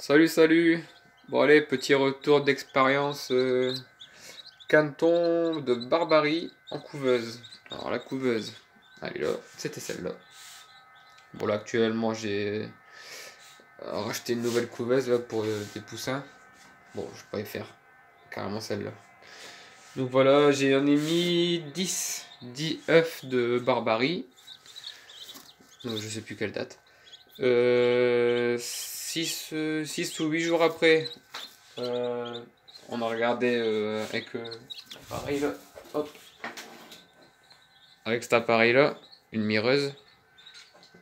Salut, salut. Bon allez, petit retour d'expérience canton de Barbarie en couveuse. Alors la couveuse, elle est là, c'était celle-là. Bon là actuellement j'ai racheté une nouvelle couveuse là, pour des poussins. Bon, je vais pas y faire carrément celle-là. Donc voilà, j'en ai mis 10 œufs de Barbarie. Donc je sais plus quelle date. 6 ou 8 jours après, Euh, on a regardé avec l'appareil là, hop, avec cet appareil là, une mireuse,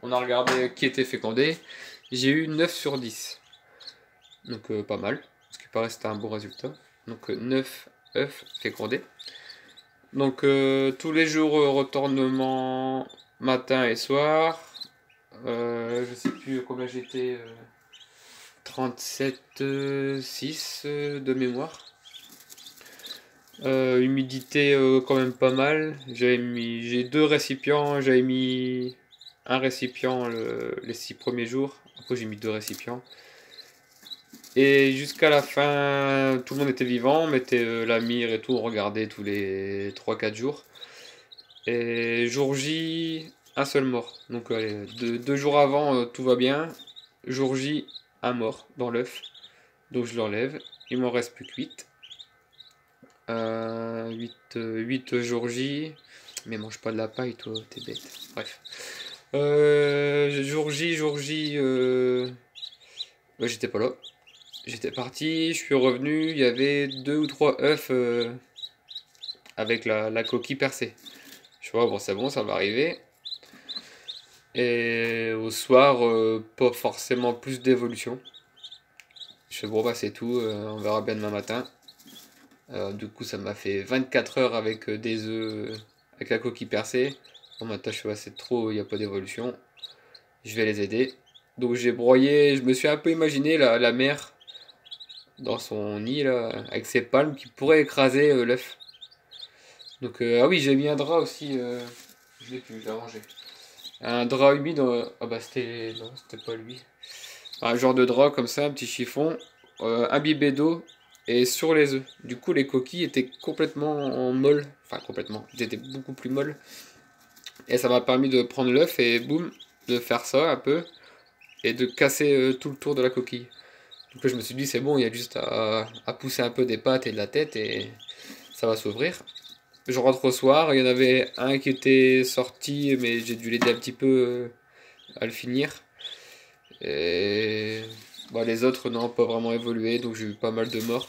on a regardé qui était fécondé. J'ai eu 9 sur 10. Donc pas mal, ce qui paraît c'était un bon résultat. Donc 9 œufs fécondés. Donc tous les jours retournement matin et soir. Je sais plus combien j'étais. 37,6 de mémoire. Humidité quand même pas mal. J'ai deux récipients. J'avais mis un récipient les 6 premiers jours. Après j'ai mis deux récipients. Et jusqu'à la fin, tout le monde était vivant. On mettait la mire et tout. On regardait tous les 3 4 jours. Et jour J, un seul mort. Donc allez, 2 jours avant, tout va bien. Jour J, un mort dans l'œuf. Donc je l'enlève. Il m'en reste plus que 8. 8 jours J. Mais mange pas de la paille, toi, t'es bête. Bref. Jour J, bah, j'étais pas là. J'étais parti, je suis revenu, il y avait 2 ou 3 œufs avec la coquille percée. Je vois, bon, c'est bon, ça va arriver. Et au soir, pas forcément plus d'évolution. Je fais, bon, bah, c'est tout, on verra bien demain matin. Du coup, ça m'a fait 24 heures avec des œufs, avec la coquille percée. Bon, maintenant, je fais, ouais, c'est trop, il n'y a pas d'évolution. Je vais les aider. Donc, j'ai broyé, je me suis un peu imaginé la mère dans son nid, là, avec ses palmes qui pourraient écraser l'œuf. Donc, ah oui, j'ai mis un drap aussi. Je l'ai plus, je l'ai rangé. Un drap humide. Ah bah, c'était. Non, c'était pas lui. Un genre de drap comme ça, un petit chiffon, imbibé d'eau et sur les œufs. Du coup, les coquilles étaient complètement en molles. Enfin, complètement. Elles étaient beaucoup plus molles. Et ça m'a permis de prendre l'œuf et boum, de faire ça un peu et de casser tout le tour de la coquille. Donc là, je me suis dit, c'est bon, il y a juste à pousser un peu des pattes et de la tête et ça va s'ouvrir. Je rentre au soir, il y en avait un qui était sorti, mais j'ai dû l'aider un petit peu à le finir. Et bah, les autres n'ont pas vraiment évolué, donc j'ai eu pas mal de morts.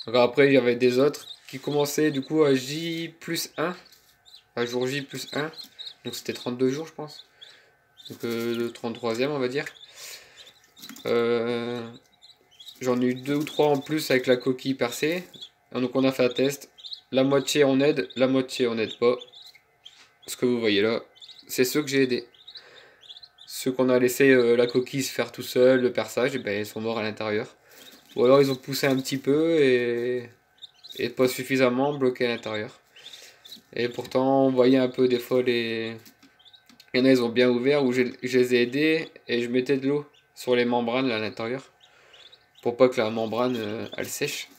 Donc après, il y avait des autres qui commençaient du coup à J plus 1, à jour J plus 1. Donc c'était 32 jours, je pense. Donc le 33e, on va dire. Euh, J'en ai eu 2 ou 3 en plus avec la coquille percée. Donc on a fait un test. La moitié on aide, la moitié on aide pas. Ce que vous voyez là, c'est ceux que j'ai aidés. Ceux qu'on a laissé la coquille se faire tout seul, le perçage, et ben, ils sont morts à l'intérieur. Ou alors ils ont poussé un petit peu et pas suffisamment bloqué à l'intérieur. Et pourtant, on voyait un peu des fois les. Il y en a, ils ont bien ouvert où je les ai aidés et je mettais de l'eau sur les membranes là, à l'intérieur. Pour pas que la membrane elle sèche.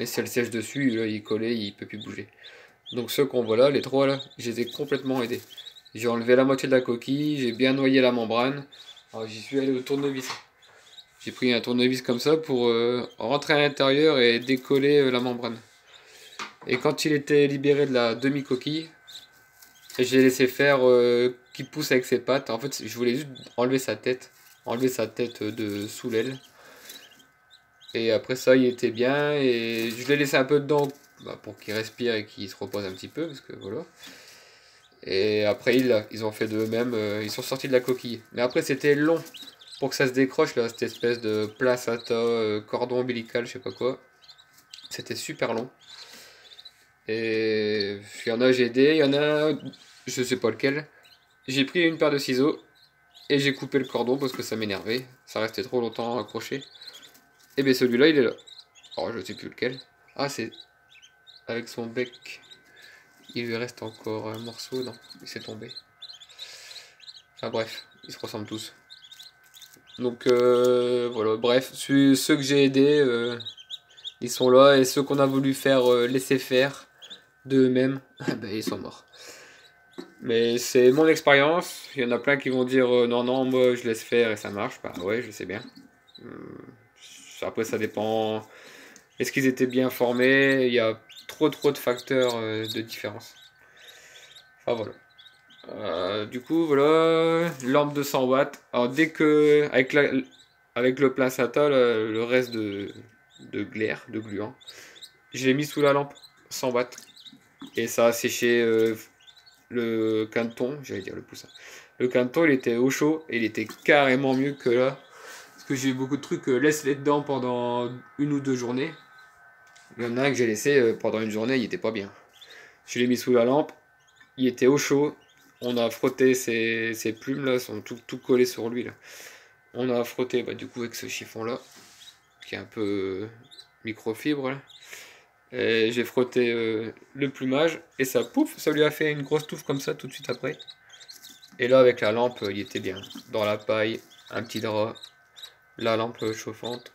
Et si elle sèche dessus, là, il est collé, il peut plus bouger. Donc ceux qu'on voit là, les 3 là, je les ai complètement aidés. J'ai enlevé la moitié de la coquille, j'ai bien noyé la membrane. Alors j'y suis allé au tournevis. J'ai pris un tournevis comme ça pour rentrer à l'intérieur et décoller la membrane. Et quand il était libéré de la demi-coquille, j'ai laissé faire qu'il pousse avec ses pattes. En fait, je voulais juste enlever sa tête de sous l'aile. Et après ça, il était bien et je l'ai laissé un peu dedans bah, pour qu'il respire et qu'il se repose un petit peu parce que voilà. Et après, ils ont fait de eux-mêmes, ils sont sortis de la coquille. Mais après, c'était long pour que ça se décroche là, cette espèce de placenta, cordon ombilical, je sais pas quoi. C'était super long. Et il y en a, j'ai aidé, il y en a, je sais pas lequel. J'ai pris une paire de ciseaux et j'ai coupé le cordon parce que ça m'énervait. Ça restait trop longtemps accroché. Et bien celui-là, il est là. Alors, je sais plus lequel. Ah, c'est avec son bec. Il lui reste encore un morceau, non, il s'est tombé. Enfin bref, ils se ressemblent tous. Donc voilà, bref, ceux que j'ai aidés, ils sont là, et ceux qu'on a voulu faire laisser faire d'eux-mêmes, ben, ils sont morts. Mais c'est mon expérience, il y en a plein qui vont dire non, non, moi je laisse faire et ça marche. Bah ouais, je sais bien. Après, ça dépend. Est-ce qu'ils étaient bien formés? Il y a trop de facteurs de différence. Enfin voilà. Du coup, voilà, lampe de 100 watts. Alors dès que, avec le plein SATA, le reste de glaire, de gluant, je l'ai mis sous la lampe, 100 watts. Et ça a séché le canton, j'allais dire le poussin. Le canton, il était au chaud et il était carrément mieux que là. Parce que j'ai eu beaucoup de trucs, laisse-les dedans pendant 1 ou 2 journées. Il y en a un que j'ai laissé pendant une journée, il était pas bien. Je l'ai mis sous la lampe, il était au chaud. On a frotté ces plumes là, sont tout collées sur lui là. On a frotté bah, du coup avec ce chiffon là, qui est un peu microfibre là. Et j'ai frotté le plumage et ça pouf, ça lui a fait une grosse touffe comme ça tout de suite après. Et là avec la lampe, il était bien. Dans la paille, un petit drap, la lampe chauffante.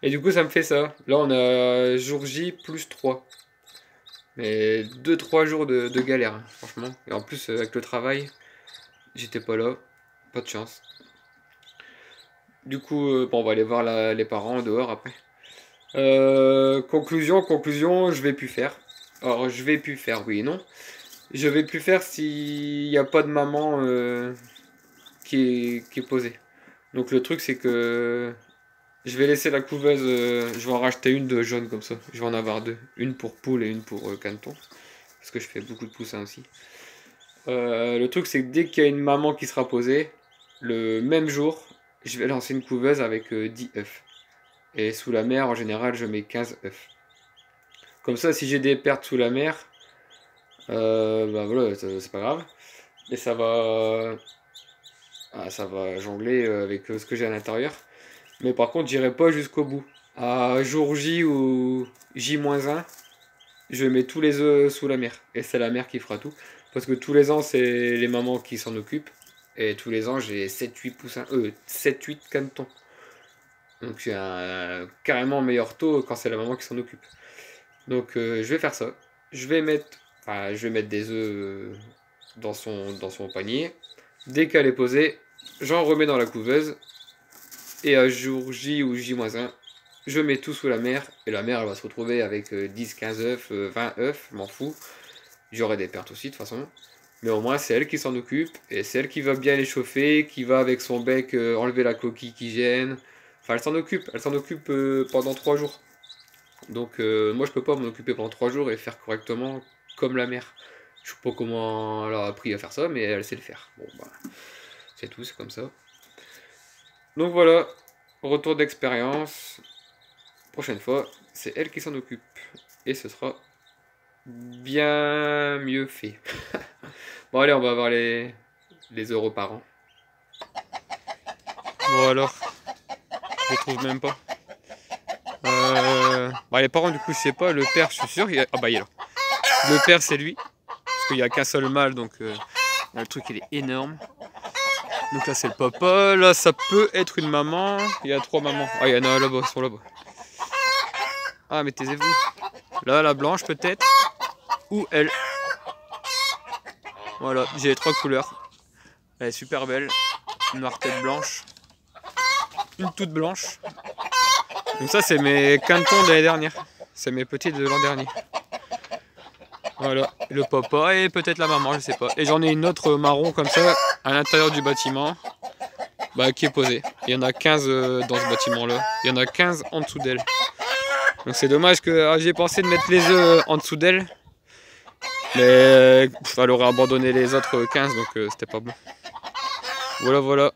Et du coup ça me fait ça. Là on a jour J plus 3. Mais 2 3 jours de galère, hein, franchement. Et en plus, avec le travail, j'étais pas là. Pas de chance. Du coup, bon, on va aller voir les parents dehors après. Conclusion, je vais plus faire. Alors, je vais plus faire, oui et non. Je vais plus faire s'il n'y a pas de maman qui est posée. Donc, le truc, c'est que je vais laisser la couveuse. Je vais en racheter une de jaune comme ça. Je vais en avoir 2. Une pour poule et une pour canton. Parce que je fais beaucoup de poussins aussi. Le truc, c'est que dès qu'il y a une maman qui sera posée, le même jour, je vais lancer une couveuse avec 10 œufs. Et sous la mer, en général, je mets 15 œufs. Comme ça, si j'ai des pertes sous la mer, bah voilà, c'est pas grave. Et ça va jongler avec ce que j'ai à l'intérieur. Mais par contre, j'irai pas jusqu'au bout. À jour J ou J-1, je mets tous les œufs sous la mer. Et c'est la mer qui fera tout. Parce que tous les ans, c'est les mamans qui s'en occupent. Et tous les ans, j'ai 7-8 poussins. 7-8 canetons. Donc j'ai un carrément meilleur taux quand c'est la maman qui s'en occupe. Donc je vais faire ça. Je vais mettre des œufs dans son panier. Dès qu'elle est posée, j'en remets dans la couveuse. Et à jour J ou J-1, je mets tout sous la mer. Et la mer, elle va se retrouver avec 10, 15 œufs, 20 œufs, m'en fous. J'aurai des pertes aussi de toute façon. Mais au moins, c'est elle qui s'en occupe. Et c'est elle qui va bien les chauffer, qui va avec son bec enlever la coquille qui gêne. Enfin, elle s'en occupe. Elle s'en occupe pendant 3 jours. Donc, moi, je peux pas m'en occuper pendant 3 jours et faire correctement comme la mère. Je sais pas comment elle a appris à faire ça, mais elle sait le faire. Bon, bah, c'est tout, c'est comme ça. Donc voilà, retour d'expérience. Prochaine fois, c'est elle qui s'en occupe. Et ce sera bien mieux fait. Bon allez, on va voir les euros par an. Bon alors, je les trouve même pas. Bah, les parents du coup je sais pas, le père je suis sûr, ah bah il est là. Le père c'est lui, parce qu'il n'y a qu'un seul mâle donc là, le truc il est énorme. Donc là c'est le papa, là ça peut être une maman, il y a 3 mamans. Ah il y en a là-bas, ils sont là-bas. Ah mais taisez-vous. Là la blanche peut-être, ou elle. Voilà, j'ai les 3 couleurs. Elle est super belle. Une noire tête blanche. Une toute blanche. Donc ça c'est mes cantons de l'année dernière. C'est mes petits de l'an dernier. Voilà, le papa et peut-être la maman, je sais pas. Et j'en ai une autre marron comme ça à l'intérieur du bâtiment. Bah, qui est posée. Il y en a 15 dans ce bâtiment là. Il y en a 15 en dessous d'elle. Donc c'est dommage que j'ai pensé de mettre les œufs en dessous d'elle. Mais elle aurait abandonné les autres 15 donc c'était pas bon. Voilà.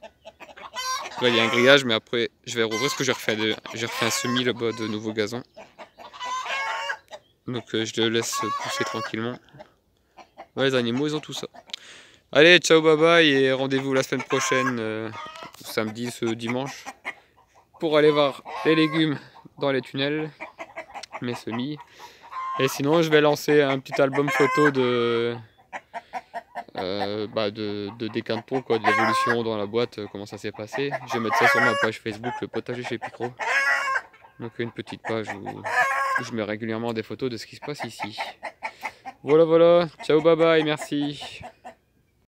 Là il y a un grillage mais après je vais rouvrir parce que j'ai refait un semis là-bas de nouveau gazon. Donc je le laisse pousser tranquillement. Ouais, les animaux ils ont tout ça. Allez, ciao, bye bye et rendez-vous la semaine prochaine, samedi, ce dimanche, pour aller voir les légumes dans les tunnels, mes semis. Et sinon je vais lancer un petit album photo de de décanton, quoi, de l'évolution dans la boîte, comment ça s'est passé. Je vais mettre ça sur ma page Facebook, le potager chez Picro. Donc une petite page où je mets régulièrement des photos de ce qui se passe ici. Voilà, voilà. Ciao, bye bye, merci.